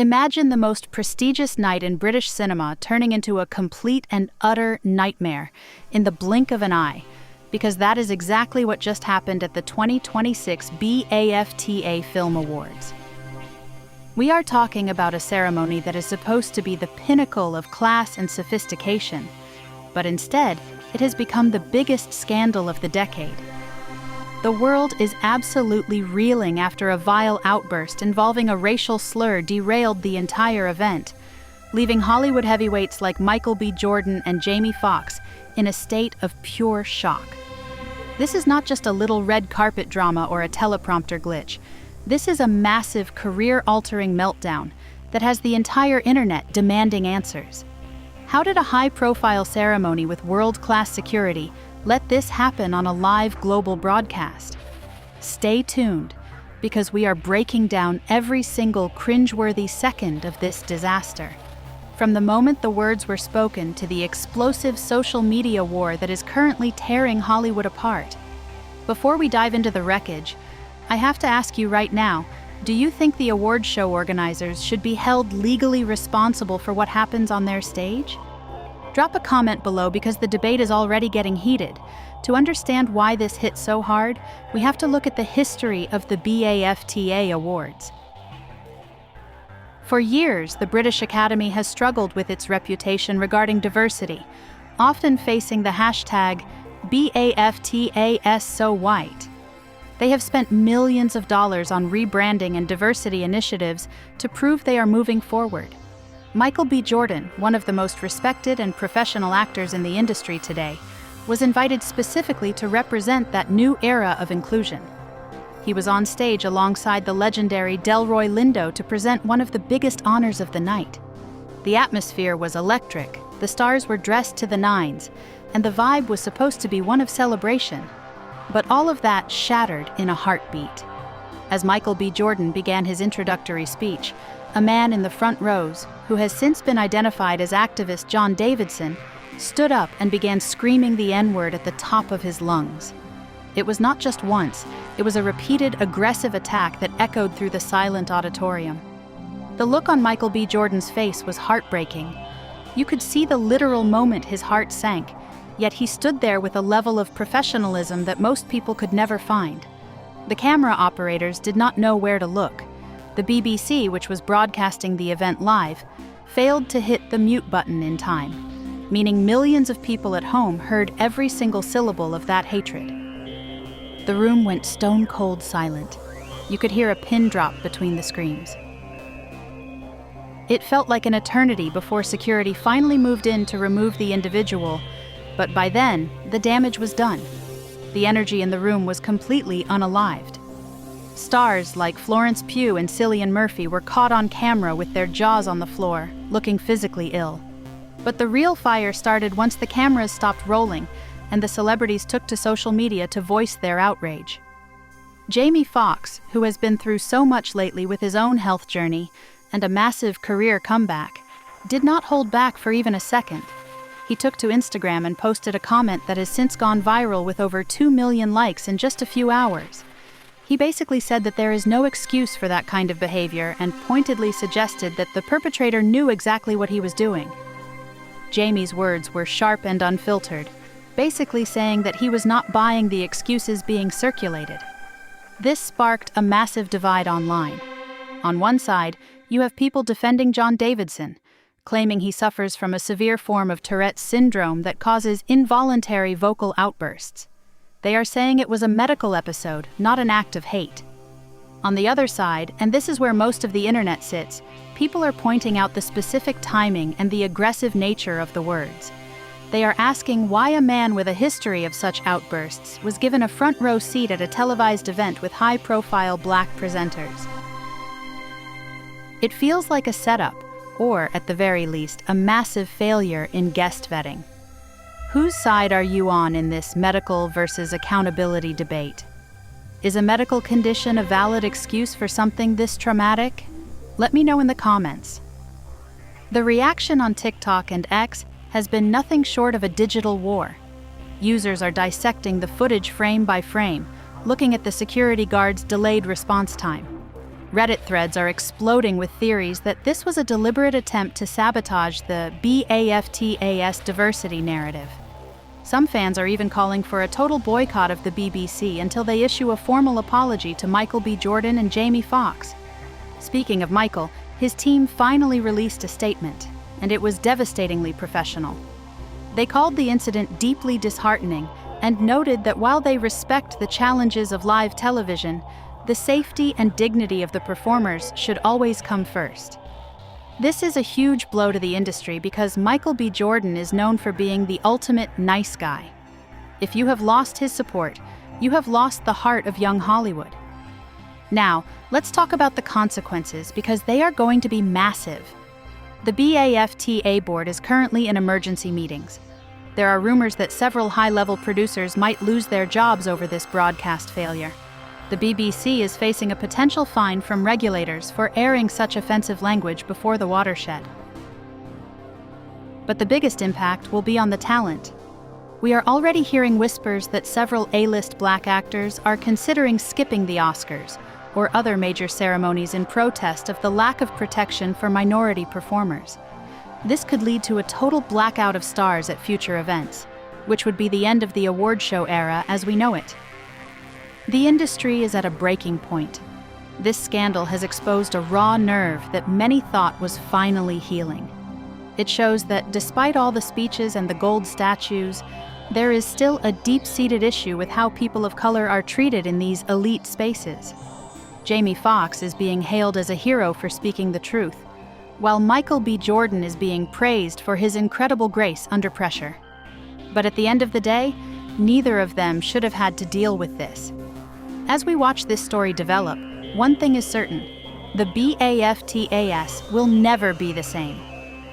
Imagine the most prestigious night in British cinema turning into a complete and utter nightmare in the blink of an eye, because that is exactly what just happened at the 2026 BAFTA Film Awards. We are talking about a ceremony that is supposed to be the pinnacle of class and sophistication, but instead, it has become the biggest scandal of the decade. The world is absolutely reeling after a vile outburst involving a racial slur derailed the entire event, leaving Hollywood heavyweights like Michael B. Jordan and Jamie Foxx in a state of pure shock. This is not just a little red carpet drama or a teleprompter glitch. This is a massive, career-altering meltdown that has the entire internet demanding answers. How did a high-profile ceremony with world-class security let this happen on a live global broadcast? Stay tuned, because we are breaking down every single cringeworthy second of this disaster. From the moment the words were spoken to the explosive social media war that is currently tearing Hollywood apart. Before we dive into the wreckage, I have to ask you right now, do you think the award show organizers should be held legally responsible for what happens on their stage? Drop a comment below because the debate is already getting heated. To understand why this hit so hard, we have to look at the history of the BAFTA Awards. For years, the British Academy has struggled with its reputation regarding diversity, often facing the hashtag BAFTASSoWhite. They have spent millions of dollars on rebranding and diversity initiatives to prove they are moving forward. Michael B. Jordan, one of the most respected and professional actors in the industry today, was invited specifically to represent that new era of inclusion. He was on stage alongside the legendary Delroy Lindo to present one of the biggest honors of the night. The atmosphere was electric, the stars were dressed to the nines, and the vibe was supposed to be one of celebration. But all of that shattered in a heartbeat. As Michael B. Jordan began his introductory speech, a man in the front rows, who has since been identified as activist John Davidson, stood up and began screaming the N-word at the top of his lungs. It was not just once, it was a repeated aggressive attack that echoed through the silent auditorium. The look on Michael B. Jordan's face was heartbreaking. You could see the literal moment his heart sank, yet he stood there with a level of professionalism that most people could never find. The camera operators did not know where to look. The BBC, which was broadcasting the event live, failed to hit the mute button in time, meaning millions of people at home heard every single syllable of that hatred. The room went stone-cold silent. You could hear a pin drop between the screams. It felt like an eternity before security finally moved in to remove the individual, but by then, the damage was done. The energy in the room was completely unalived. Stars like Florence Pugh and Cillian Murphy were caught on camera with their jaws on the floor, looking physically ill. But the real fire started once the cameras stopped rolling and the celebrities took to social media to voice their outrage. Jamie Foxx, who has been through so much lately with his own health journey and a massive career comeback, did not hold back for even a second. He took to Instagram and posted a comment that has since gone viral with over 2 million likes in just a few hours. He basically said that there is no excuse for that kind of behavior and pointedly suggested that the perpetrator knew exactly what he was doing. Jamie's words were sharp and unfiltered, basically saying that he was not buying the excuses being circulated. This sparked a massive divide online. On one side, you have people defending John Davidson, claiming he suffers from a severe form of Tourette's syndrome that causes involuntary vocal outbursts. They are saying it was a medical episode, not an act of hate. On the other side, and this is where most of the internet sits, people are pointing out the specific timing and the aggressive nature of the words. They are asking why a man with a history of such outbursts was given a front row seat at a televised event with high-profile black presenters. It feels like a setup, or at the very least, a massive failure in guest vetting. Whose side are you on in this medical versus accountability debate? Is a medical condition a valid excuse for something this traumatic? Let me know in the comments. The reaction on TikTok and X has been nothing short of a digital war. Users are dissecting the footage frame by frame, looking at the security guard's delayed response time. Reddit threads are exploding with theories that this was a deliberate attempt to sabotage the BAFTAs diversity narrative. Some fans are even calling for a total boycott of the BBC until they issue a formal apology to Michael B. Jordan and Jamie Foxx. Speaking of Michael, his team finally released a statement, and it was devastatingly professional. They called the incident deeply disheartening and noted that while they respect the challenges of live television, the safety and dignity of the performers should always come first. This is a huge blow to the industry because Michael B. Jordan is known for being the ultimate nice guy. If you have lost his support, you have lost the heart of young Hollywood. Now, let's talk about the consequences because they are going to be massive. The BAFTA board is currently in emergency meetings. There are rumors that several high-level producers might lose their jobs over this broadcast failure. The BBC is facing a potential fine from regulators for airing such offensive language before the watershed. But the biggest impact will be on the talent. We are already hearing whispers that several A-list black actors are considering skipping the Oscars or other major ceremonies in protest of the lack of protection for minority performers. This could lead to a total blackout of stars at future events, which would be the end of the award show era as we know it. The industry is at a breaking point. This scandal has exposed a raw nerve that many thought was finally healing. It shows that despite all the speeches and the gold statues, there is still a deep-seated issue with how people of color are treated in these elite spaces. Jamie Foxx is being hailed as a hero for speaking the truth, while Michael B. Jordan is being praised for his incredible grace under pressure. But at the end of the day, neither of them should have had to deal with this. As we watch this story develop, one thing is certain: the BAFTAs will never be the same.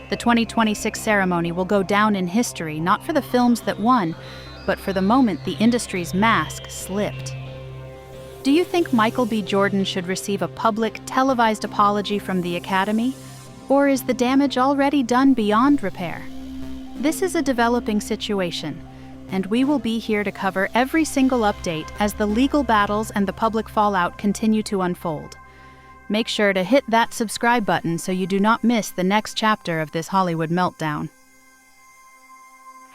The 2026 ceremony will go down in history not for the films that won, but for the moment the industry's mask slipped. Do you think Michael B. Jordan should receive a public, televised apology from the Academy? Or is the damage already done beyond repair? This is a developing situation, and we will be here to cover every single update as the legal battles and the public fallout continue to unfold. Make sure to hit that subscribe button so you do not miss the next chapter of this Hollywood meltdown.